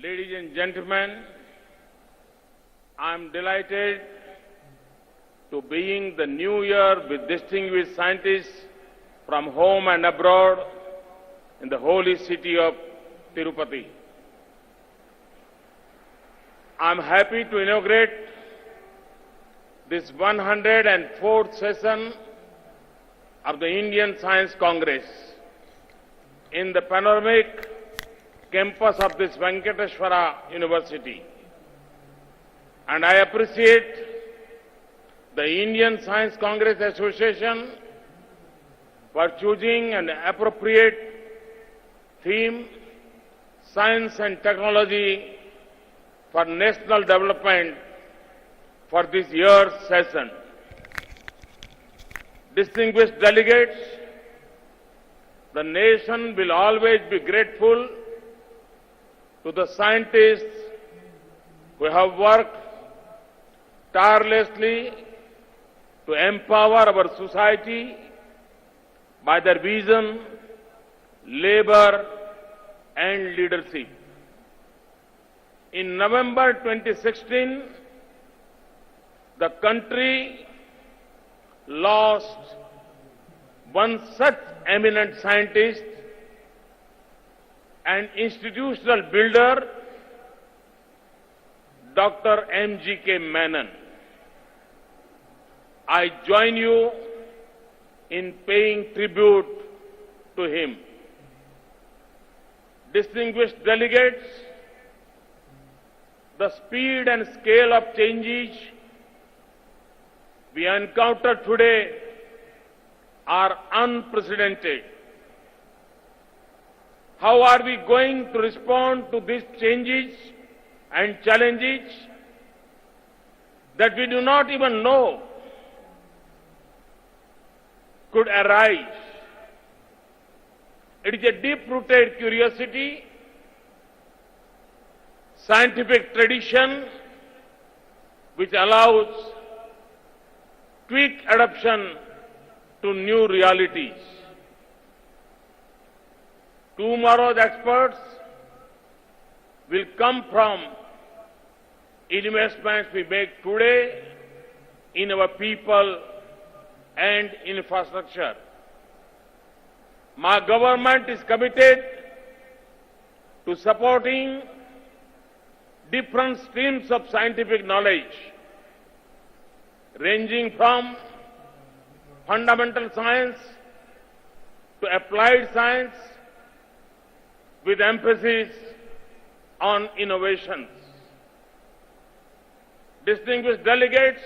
Ladies and gentlemen, I am delighted to begin the new year with distinguished scientists from home and abroad in the holy city of Tirupati. I am happy to inaugurate this 104th session of the Indian Science Congress in the panoramic campus of this Venkateshwara University. And I appreciate the Indian Science Congress Association for choosing an appropriate theme, science and technology for national development for this year's session. Distinguished delegates, the nation will always be grateful to the scientists who have worked tirelessly to empower our society by their vision, labor, and leadership. In November 2016, the country lost one such eminent scientist and institutional builder, Dr. M.G.K. Menon. I join you in paying tribute to him. Distinguished delegates, the speed and scale of changes we encounter today are unprecedented. How are we going to respond to these changes and challenges that we do not even know could arise? It is a deep-rooted curiosity, scientific tradition which allows quick adaptation to new realities. Tomorrow's experts will come from investments we make today in our people and infrastructure. My government is committed to supporting different streams of scientific knowledge, ranging from fundamental science to applied science, with emphasis on innovations. Distinguished delegates,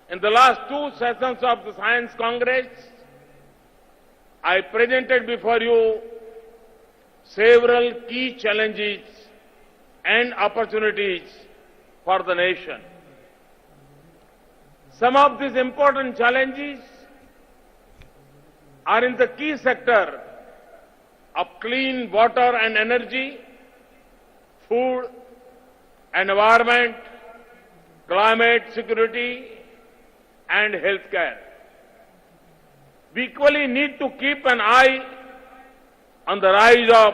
in the last two sessions of the Science Congress, I presented before you several key challenges and opportunities for the nation. Some of these important challenges are in the key sector of clean water and energy, food, environment, climate security, and healthcare. We equally need to keep an eye on the rise of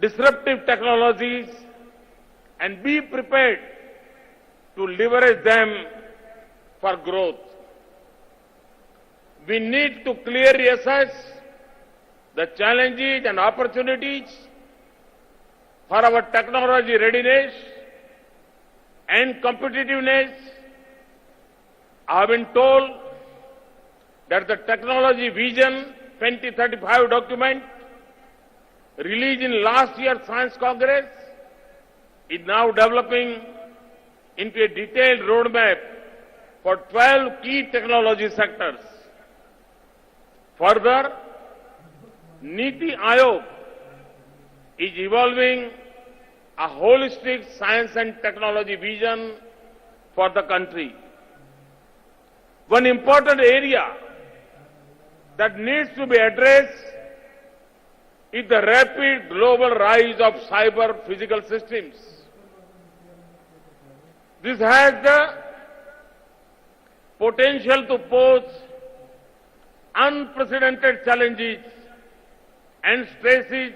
disruptive technologies and be prepared to leverage them for growth. We need to clearly assess the challenges and opportunities for our technology readiness and competitiveness. I have been told that the Technology Vision 2035 document released in last year's Science Congress is now developing into a detailed roadmap for 12 key technology sectors. Further, Niti Aayog is evolving a holistic science and technology vision for the country. One important area that needs to be addressed is the rapid global rise of cyber physical systems. This has the potential to pose unprecedented challenges and stresses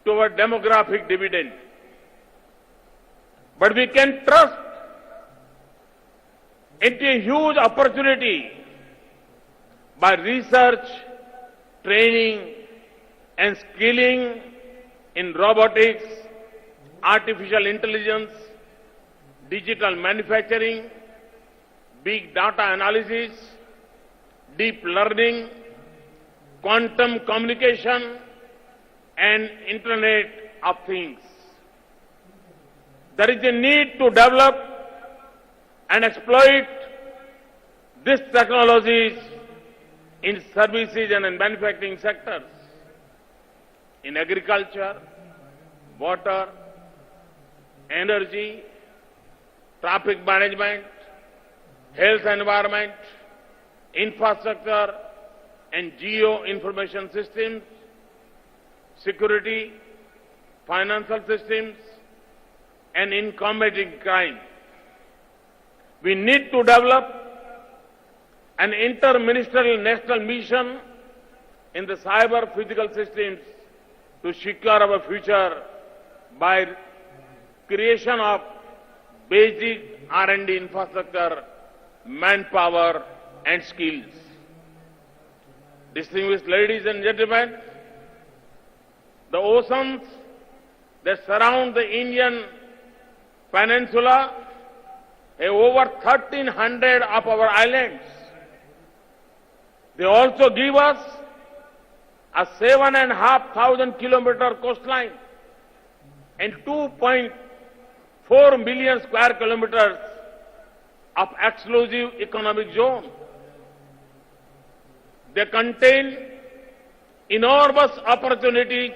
to our demographic dividend. But we can trust into a huge opportunity by research, training, and skilling in robotics, artificial intelligence, digital manufacturing, big data analysis, deep learning, quantum communication, and Internet of Things. There is a need to develop and exploit these technologies in services and in manufacturing sectors, in agriculture, water, energy, traffic management, health and environment, infrastructure and geo-information systems, security, financial systems, and in combating crime. We need to develop an inter-ministerial national mission in the cyber physical systems to secure our future by creation of basic R&D infrastructure, manpower, and skills. Distinguished ladies and gentlemen, the oceans that surround the Indian peninsula have over 1,300 of our islands. They also give us a 7,500 kilometer coastline and 2.4 million square kilometers of exclusive economic zone. They contain enormous opportunities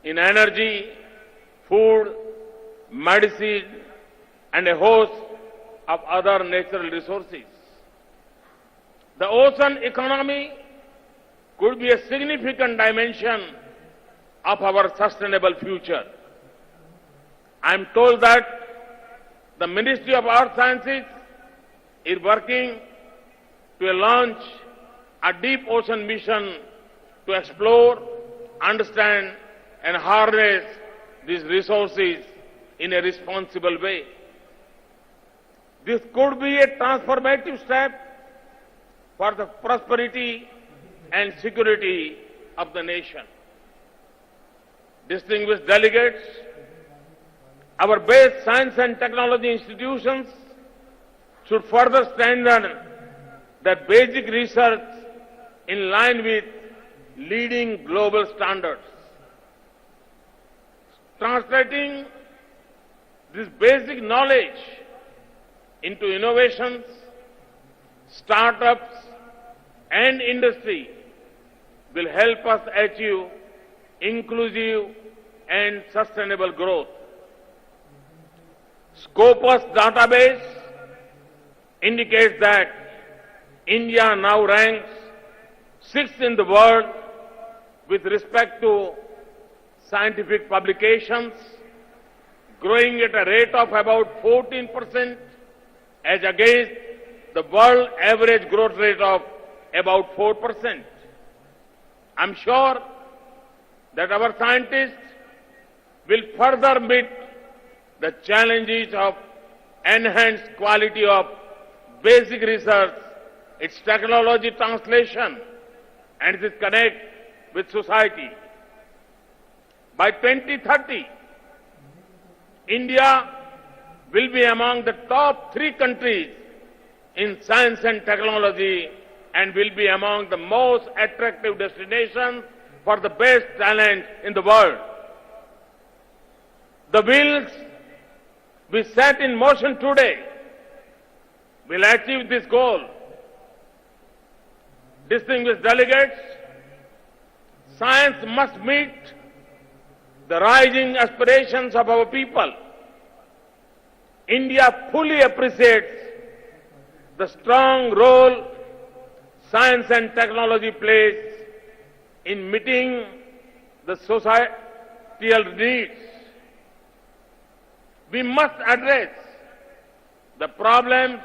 in energy, food, medicine, and a host of other natural resources. The ocean economy could be a significant dimension of our sustainable future. I am told that the Ministry of Earth Sciences is working to launch a deep ocean mission to explore, understand, and harness these resources in a responsible way. This could be a transformative step for the prosperity and security of the nation. Distinguished delegates, our base science and technology institutions should further strengthen their basic research in line with leading global standards. Translating this basic knowledge into innovations, startups, and industry will help us achieve inclusive and sustainable growth. Scopus database indicates that India now ranks 6th in the world with respect to scientific publications, growing at a rate of about 14% as against the world average growth rate of about 4%. I'm sure that our scientists will further meet the challenges of enhanced quality of basic research, its technology translation, and its connect with society. By 2030, India will be among the top 3 countries in science and technology and will be among the most attractive destinations for the best talent in the world. The wheels we set in motion today will achieve this goal. Distinguished delegates, science must meet the rising aspirations of our people. India fully appreciates the strong role science and technology plays in meeting the societal needs. We must address the problems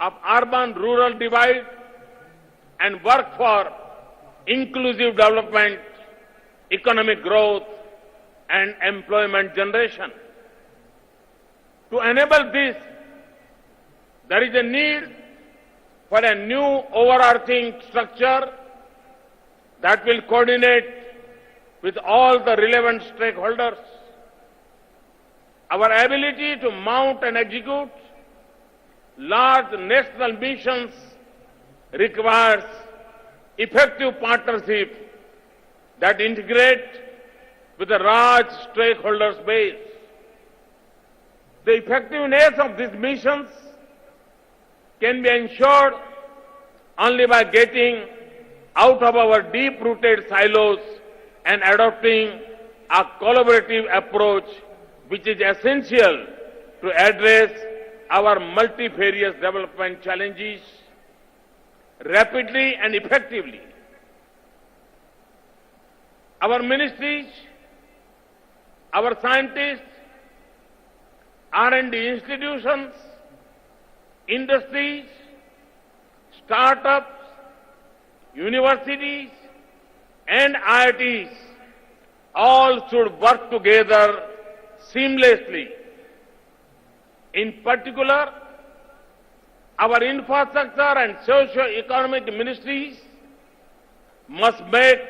of urban-rural divide and work for inclusive development economic growth, and employment generation. To enable this, there is a need for a new overarching structure that will coordinate with all the relevant stakeholders. Our ability to mount and execute large national missions requires effective partnership that integrate with a large stakeholders base. The effectiveness of these missions can be ensured only by getting out of our deep-rooted silos and adopting a collaborative approach which is essential to address our multifarious development challenges rapidly and effectively. Our ministries, our scientists, R&D institutions, industries, startups, universities, and IITs all should work together seamlessly. In particular, our infrastructure and socio-economic ministries must make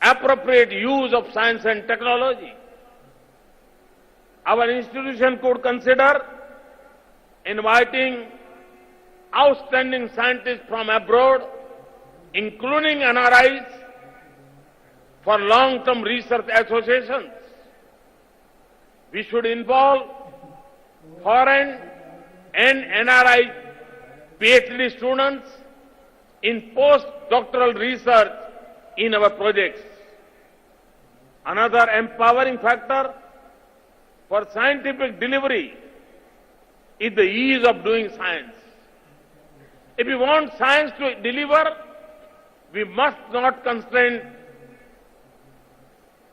appropriate use of science and technology. Our institution could consider inviting outstanding scientists from abroad, including NRIs, for long-term research associations. We should involve foreign and NRI PhD students in postdoctoral research in our projects. Another empowering factor for scientific delivery is the ease of doing science. If we want science to deliver, we must not constrain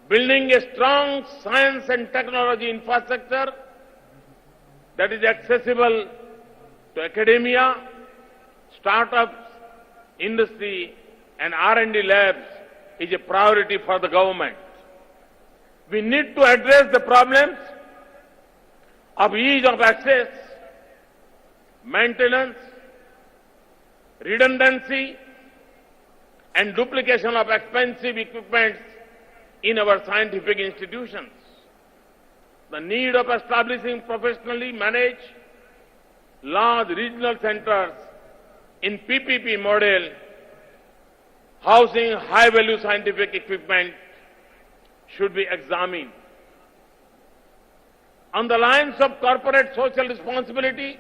building a strong science and technology infrastructure that is accessible to academia, startups, industry, and R&D labs is a priority for the government. We need to address the problems of ease of access, maintenance, redundancy, and duplication of expensive equipment in our scientific institutions. The need of establishing professionally managed large regional centers in PPP model housing high-value scientific equipment should be examined. On the lines of corporate social responsibility,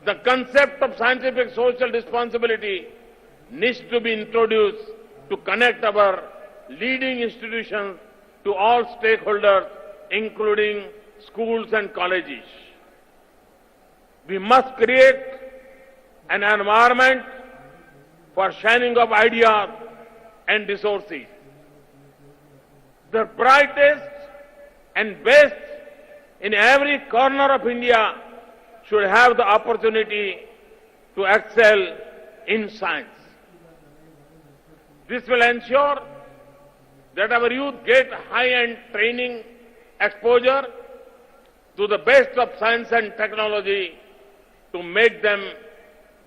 the concept of scientific social responsibility needs to be introduced to connect our leading institutions to all stakeholders, including schools and colleges. We must create an environment for sharing of ideas and resources. The brightest and best in every corner of India should have the opportunity to excel in science. This will ensure that our youth get high-end training exposure to the best of science and technology to make them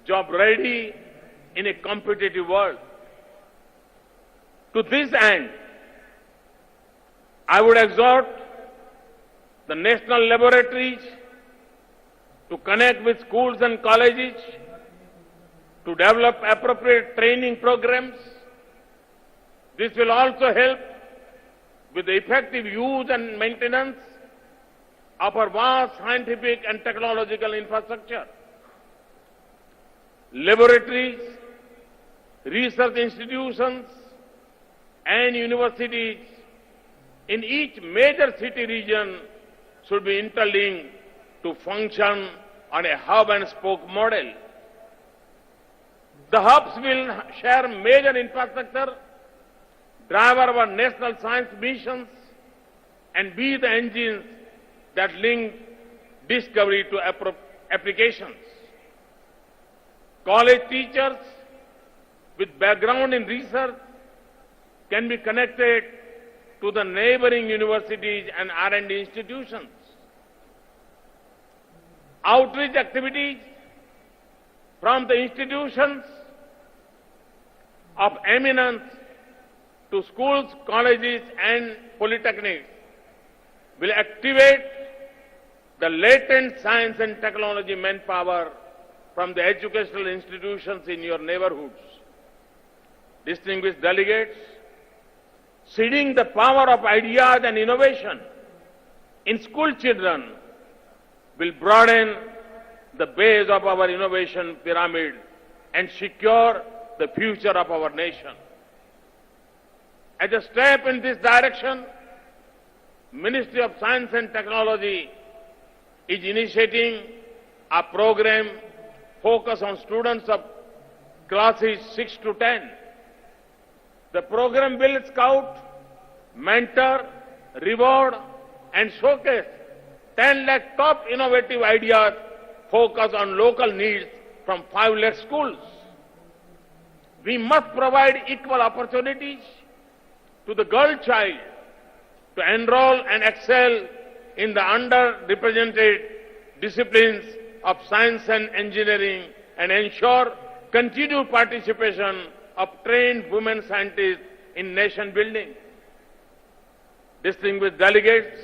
job-ready in a competitive world. To this end, I would exhort the national laboratories to connect with schools and colleges to develop appropriate training programs. This will also help with the effective use and maintenance of our vast scientific and technological infrastructure. Laboratories, research institutions, and universities in each major city region should be interlinked to function on a hub and spoke model. The hubs will share major infrastructure, drive our national science missions, and be the engines that link discovery to applications. College teachers with background in research can be connected to the neighboring universities and R&D institutions. Outreach activities from the institutions of eminence to schools, colleges, and polytechnics will activate the latent science and technology manpower from the educational institutions in your neighborhoods. Distinguished delegates, seeding the power of ideas and innovation in school children will broaden the base of our innovation pyramid and secure the future of our nation. As a step in this direction, Ministry of Science and Technology is initiating a program focused on students of classes 6 to 10. The program will scout, mentor, reward, and showcase 10 lakh top innovative ideas focused on local needs from 5 lakh schools. We must provide equal opportunities to the girl child to enroll and excel in the underrepresented disciplines of science and engineering and ensure continued participation of trained women scientists in nation building. Distinguished delegates,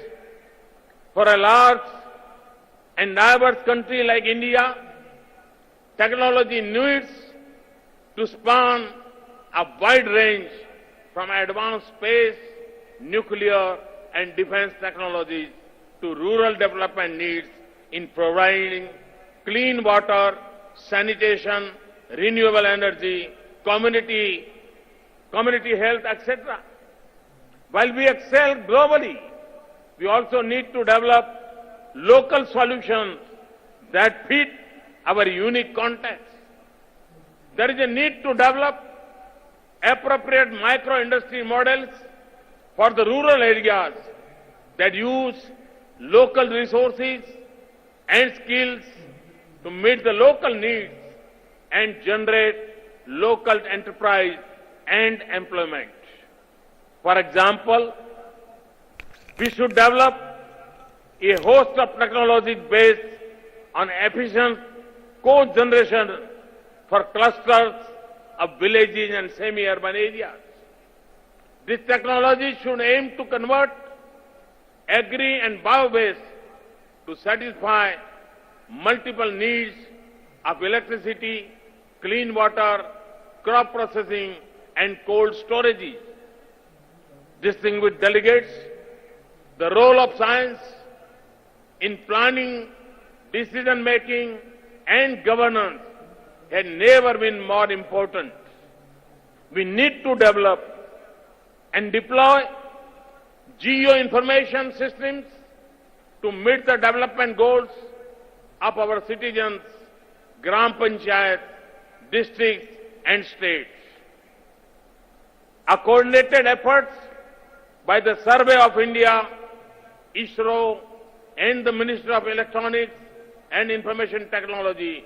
for a large and diverse country like India, technology needs to span a wide range from advanced space, nuclear, and defense technologies to rural development needs in providing clean water, sanitation, renewable energy, community health, etc. While we excel globally, we also need to develop local solutions that fit our unique context. There is a need to develop appropriate micro-industry models for the rural areas that use local resources and skills to meet the local needs and generate local enterprise and employment. For example, we should develop a host of technologies based on efficient co-generation for clusters of villages and semi-urban areas. This technology should aim to convert agri and bio-waste to satisfy multiple needs of electricity, clean water, crop processing, and cold storages. Distinguished delegates, the role of science in planning, decision-making, and governance has never been more important. We need to develop and deploy geo-information systems to meet the development goals of our citizens, gram panchayats, districts, and states. A coordinated effort by the Survey of India, ISRO, and the Ministry of Electronics and Information Technology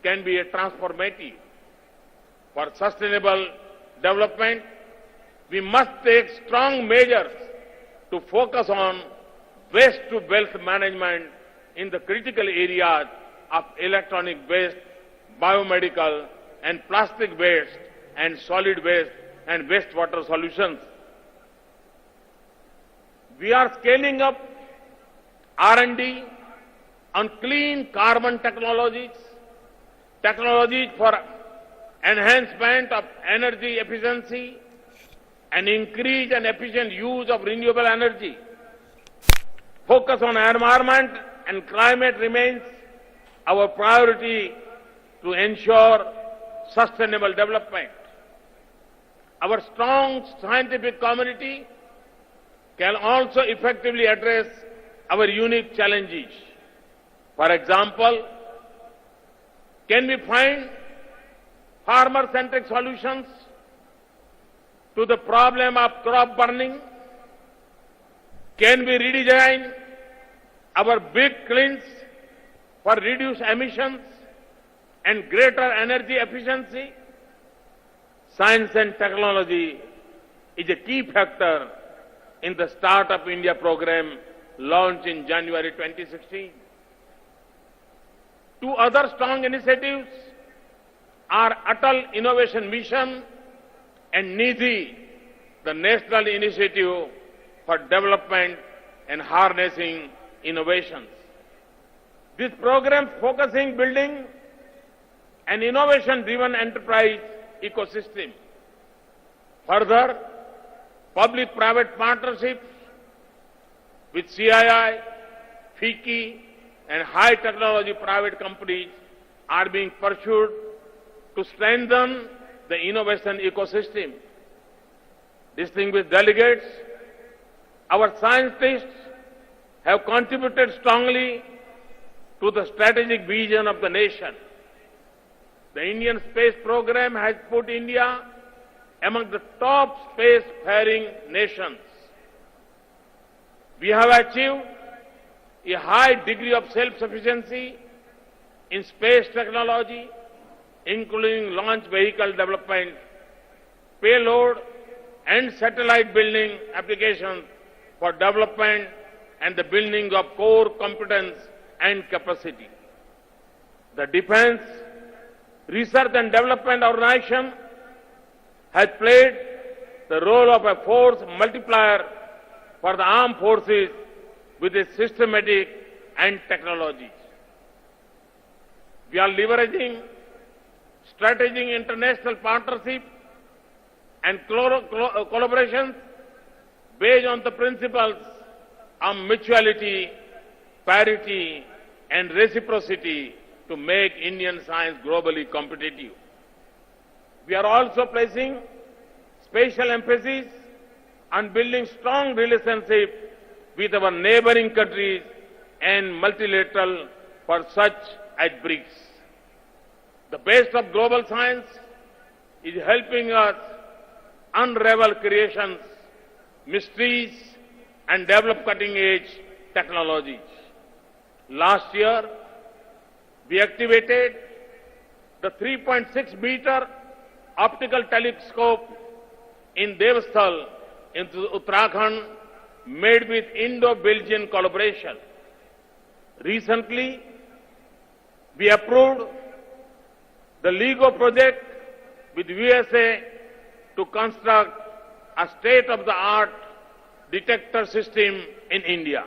can be a transformative. For sustainable development, we must take strong measures to focus on waste to wealth management in the critical areas of electronic waste, biomedical and plastic waste, and solid waste and wastewater solutions. We are scaling up R&D on clean carbon technologies, technologies for enhancement of energy efficiency, and increase and efficient use of renewable energy. Focus on environment and climate remains our priority to ensure sustainable development. Our strong scientific community can also effectively address our unique challenges. For example, can we find farmer-centric solutions to the problem of crop burning? Can we redesign our big kilns for reduced emissions and greater energy efficiency? Science and technology is a key factor in the Startup India program launched in January 2016. Two other strong initiatives are Atal Innovation Mission and Nidhi, the National Initiative for Development and Harnessing Innovations. This program focusing building an innovation-driven enterprise ecosystem. Further, public-private partnerships with CII, FICCI, and high-technology private companies are being pursued to strengthen the innovation ecosystem. Distinguished delegates, our scientists have contributed strongly to the strategic vision of the nation. The Indian space program has put India among the top space-faring nations. We have achieved a high degree of self-sufficiency in space technology, including launch vehicle development, payload, and satellite building applications for development and the building of core competence and capacity. The Defense Research and Development Organization has played the role of a force multiplier for the armed forces with its systematic and technologies. We are leveraging strategic international partnership and collaborations based on the principles of mutuality, parity, and reciprocity to make Indian science globally competitive. We are also placing special emphasis on building strong relationships with our neighboring countries and multilateral for such as BRICS. The best of global science is helping us unravel creations, mysteries, and develop cutting-edge technologies. Last year, we activated the 3.6-meter optical telescope in Devasthal in Uttarakhand, made with Indo-Belgian collaboration. Recently, we approved the LEGO project with USA to construct a state-of-the-art detector system in India.